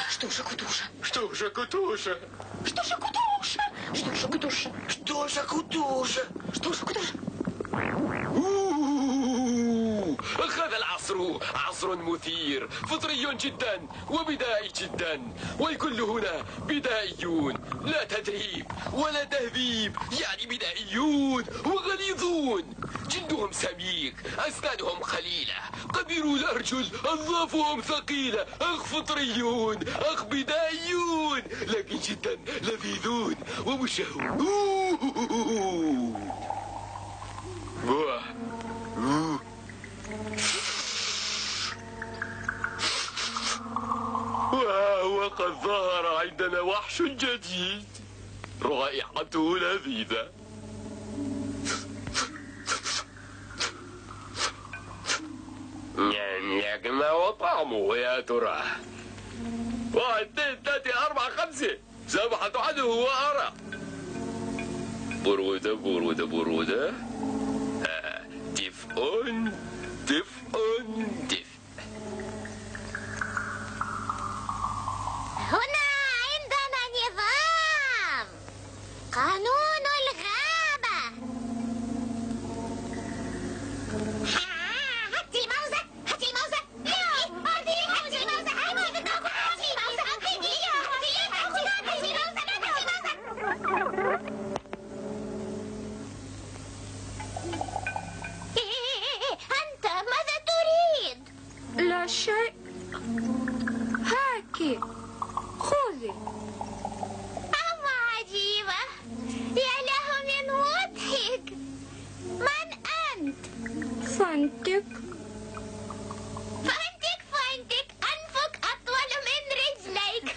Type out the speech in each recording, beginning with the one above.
Что же, Кутуша? Что же, Кутуша? Что же, Кутуша? Что же, Кутуша? Что же, Кутуша? هذا العصر عصر مثير، فطري جدا وبدائي جدا، والكل هنا بدائيون، لا تدريب ولا تهذيب، يعني بدائيون وغليظون، جلدهم سميك، أسنانهم قليلة، قبيرو الأرجل، أظلافهم ثقيلة، أخ فطريون، أخ بدائيون، لكن جدا لذيذون ومشهون. وقد ظهر عندنا وحش جديد، رائحته لذيذة. لكن ما هو طعمه يا ترى؟ 1 2 3 4 5 سأبحث عنه وأرى. برودة برودة برودة، دفء دفء دفء. هنا عندنا نظام، قانون الغابة. هاتي الموزة، هاتي الموزة. أنت ماذا تريد؟ لا شيء. هاكي خذي. أما عجيبة، يا له من مضحك. من أنت؟ فانتك. فانتك أنفك أطول من رجليك.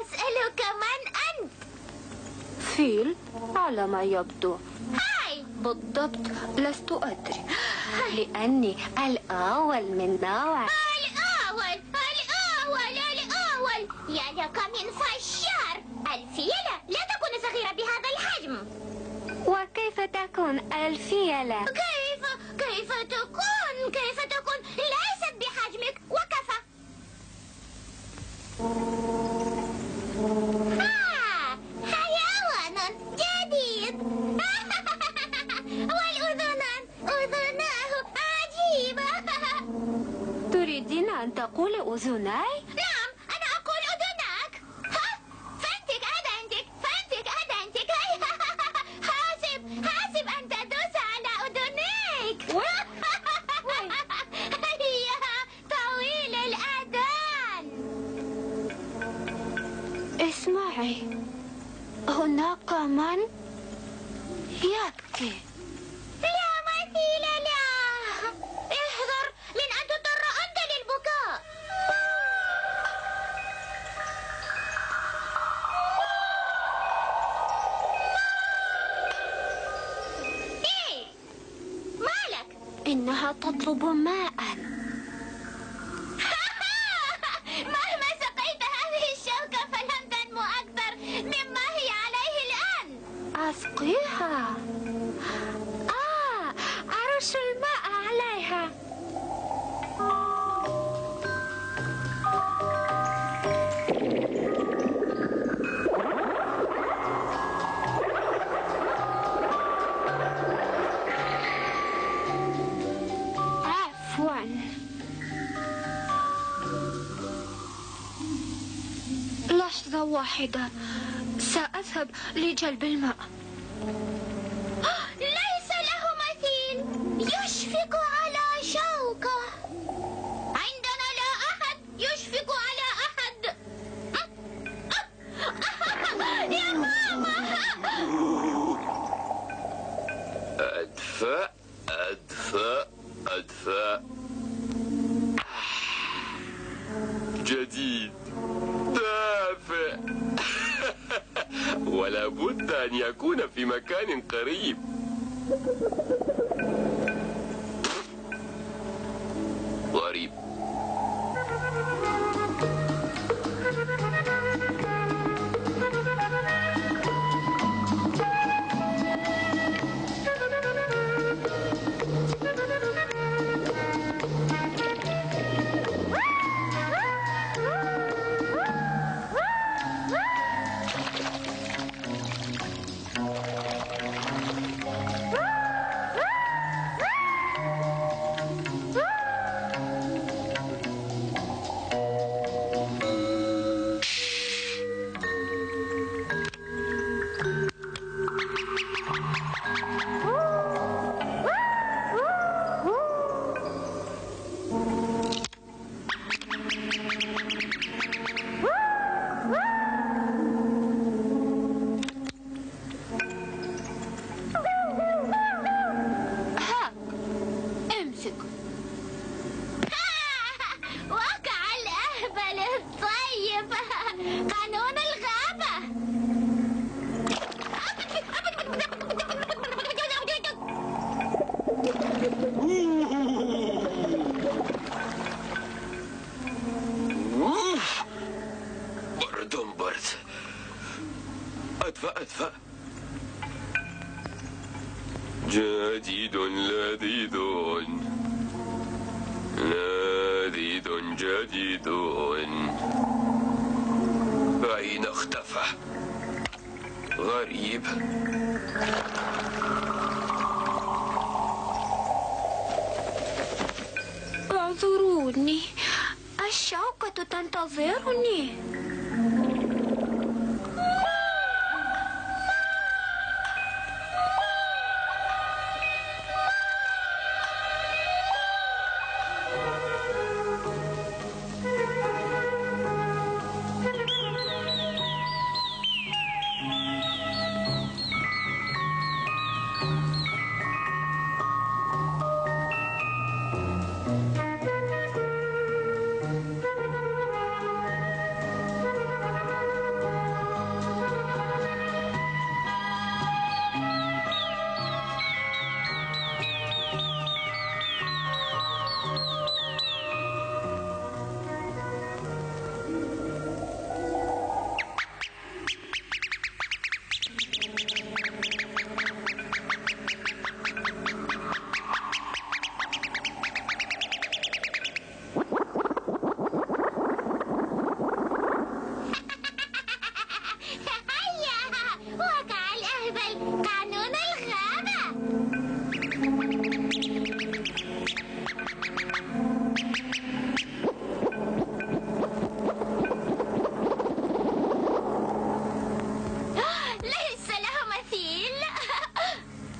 أسألك من أنت؟ فيل على ما يبدو. هاي بالضبط لست أدري، لأني الأول من نوع. الأول يا لك من فشار. الفيلة لا تكون صغيرة بهذا الحجم. وكيف تكون الفيلة؟ كيف تكون ليست بحجمك وكفى. حيوان جديد. والأذنان أذناه عجيبة. تريدين أن تقول أذناي؟ نعم، أنا أقول أذناك. فانتك أدنتك. حاسب أن تدوس على أذنيك. هي طويل الأذان. اسمعي، هناك من يبكي. لا مثيل له. احذر من أن تضطر أنت للبكاء. إيه؟ مالك؟ إنها تطلب ماء. مهما سقيت هذه الشوكة فلن تنمو أكثر مما هي عليه الآن. أسقيها. أرش الماء عليها. عفوا. لحظة واحدة، سأذهب لجلب الماء. ليس له مثيل، يشفق على شوكة. عندنا لا أحد يشفق على أحد. يا ماما. أدفأ أدفأ أدفأ. جديد دافئ. ولا بد أن يكون في مكان قريب. غريب. وقع الأهبل الطيب. قانون الغابة. برد برد. أدفأ أدفأ. جديد لذيذ لذيذ جديد. أين اختفى؟ غريب. اعذروني، الشوكة تنتظرني.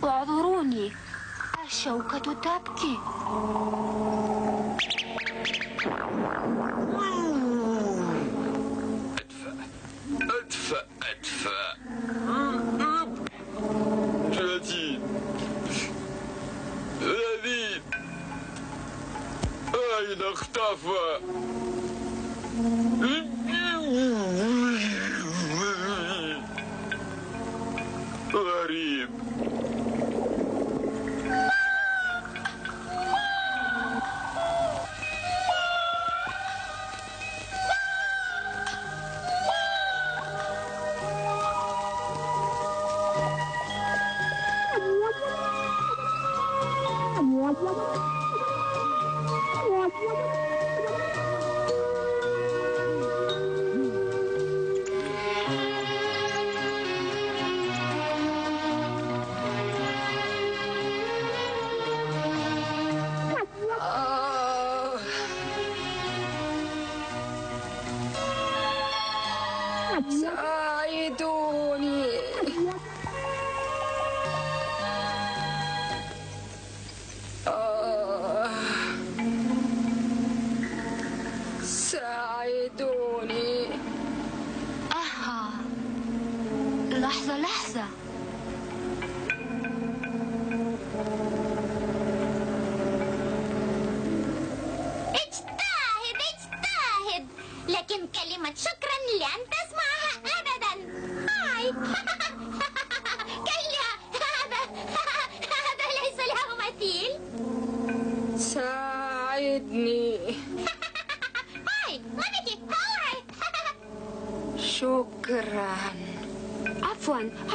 اعذروني، الشوكة تبكي. أدفأ أدفأ. جديد لذيذ. أين اختفى؟ غريب. ساعدوني.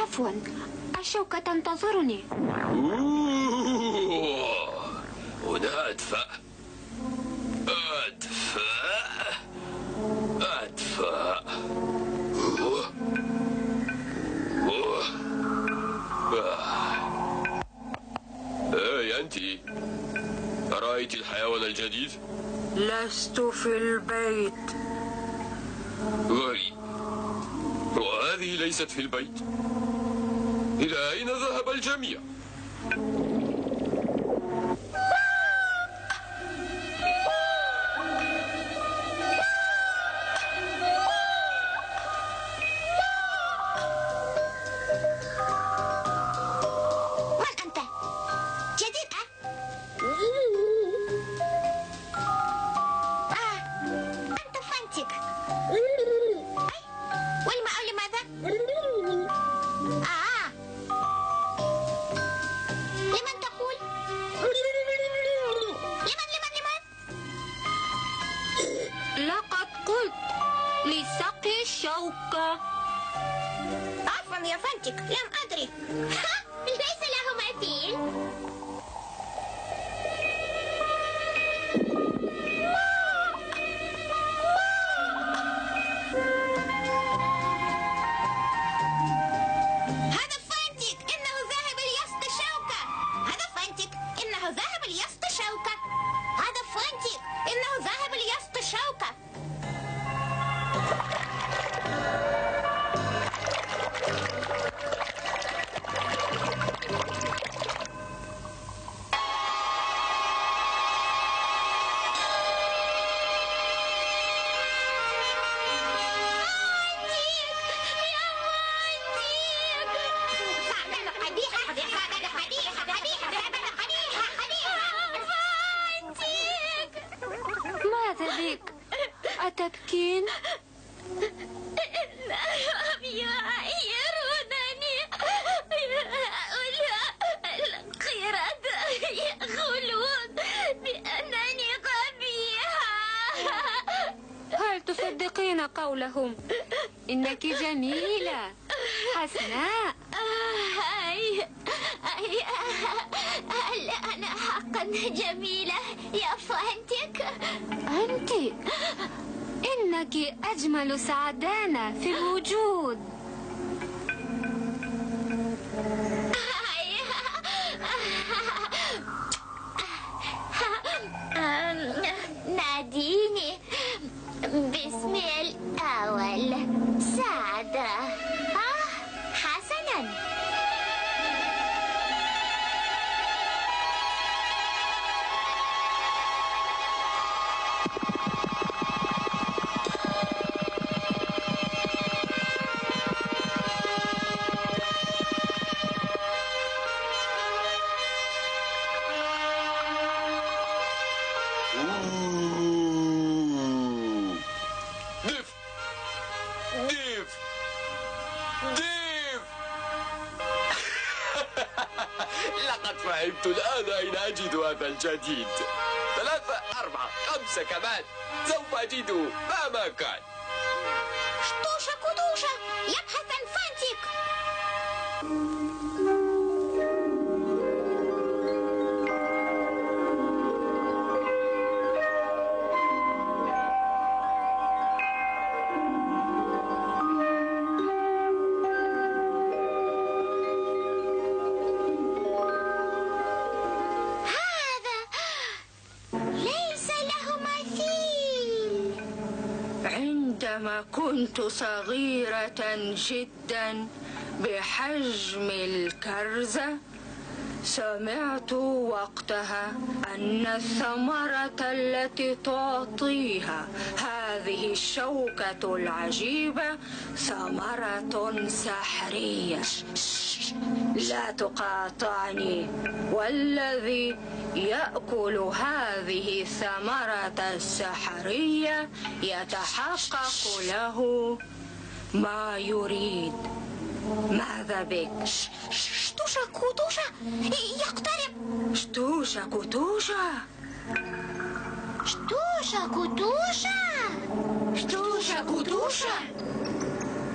عفوا الشوكة تنتظرني. هنا أدفأ هاي أنت، أرأيت الحيوان الجديد؟ لست في البيت. غريب، وهذه ليست في البيت. إلى أين ذهب الجميع؟ لقد قلت لسقي الشوكة. عفوا يا فانتك، لم أدري. ليس له مثيل. هذا فانتك، إنه ذاهب ليسقي الشوكة. هذا فانتك، إنه ذاهب ليسقي الشوكة. هذا فانتك، إنه ذاهب ليسقي الشوكة. ماذا بك؟ أتبكين؟ إنهم يعيرونني. القردة يقولون بأنني قبيحة. هل تصدقين قولهم؟ إنك جميلة حسناء. هل أنا حقا جميلة يا فانتك؟ أنت إنك أجمل سعدانة في الوجود. ناديني باسمي الأول سعدة. حسنا. لقد فهمت الآن أين أجد هذا الجديد. 3 4 5 كمان، سوف أجده مهما كان. شطوشة كدوشة يبحث عن فانتك. عندما كنت صغيرة جدا بحجم الكرزة، سمعت وقتها أن الثمرة التي تعطيها هذه الشوكة العجيبة ثمرة سحرية. لا تقاطعني. والذي يأكل هذه الثمرة السحرية يتحقق له ما يريد. ماذا بك؟ شطوشة كدوشة يقترب. شطوشة كدوشة. شطوشة كدوشة. شطوشة كدوشة.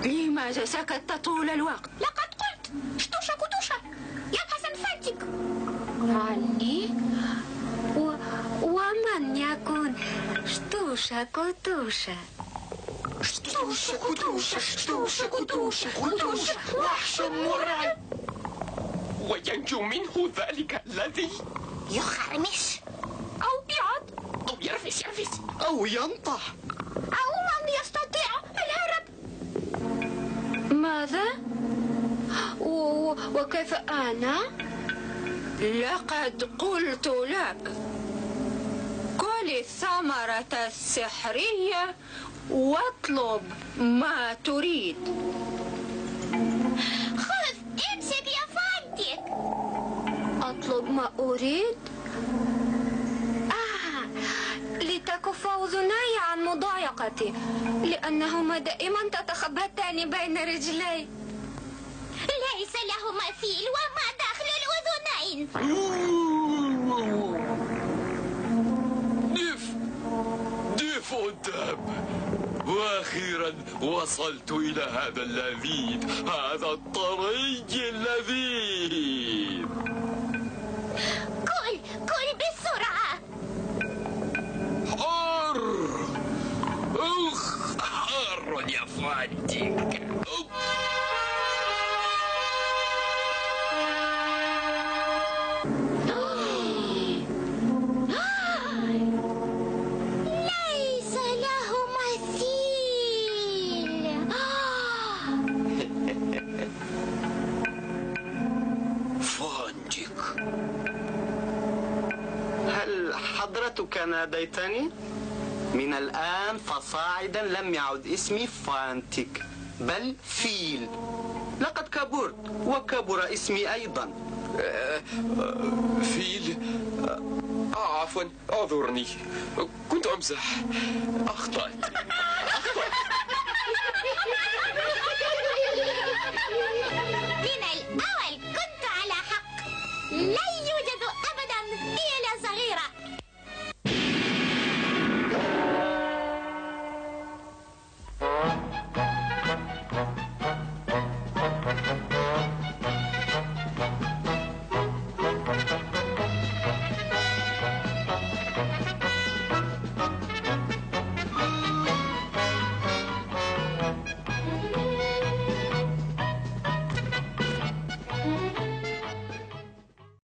لماذا سكت طول الوقت؟ لقد قلت شتوشة كتوشة يا حسن فاتك. عني؟ ومن يكون شتوشة كتوشة؟ شتوشة كتوشة شتوشة كتوشة كتوشة وحش مرعب. وينجو منه ذلك الذي يخرمش أو يعض أو يرفس أو ينطح. أو من يستطيع الهرب. ماذا؟ وكيف أنا؟ لقد قلت لك كل الثمرة السحرية واطلب ما تريد. خذ امسك يا فانتك. أطلب ما أريد؟ لتكف أذني عن مضايقتي لأنهما دائما تتخبطان بين رجلي. ليس له مثيل وما داخل الأذنين. دف قدام. وأخيرا وصلت إلى هذا اللذيذ، هذا الطري اللذيذ. كل بسرعة. حار يا فانتك. ليس له مثيل. فانتك، هل حضرتك ناديتني؟ من الآن فصاعدا لم يعد اسمي فانتك بل فيل. لقد كبرت وكبر اسمي أيضا. فيل. عفوا، اعذرني، كنت أمزح. أخطأت. من الأول كنت على حق.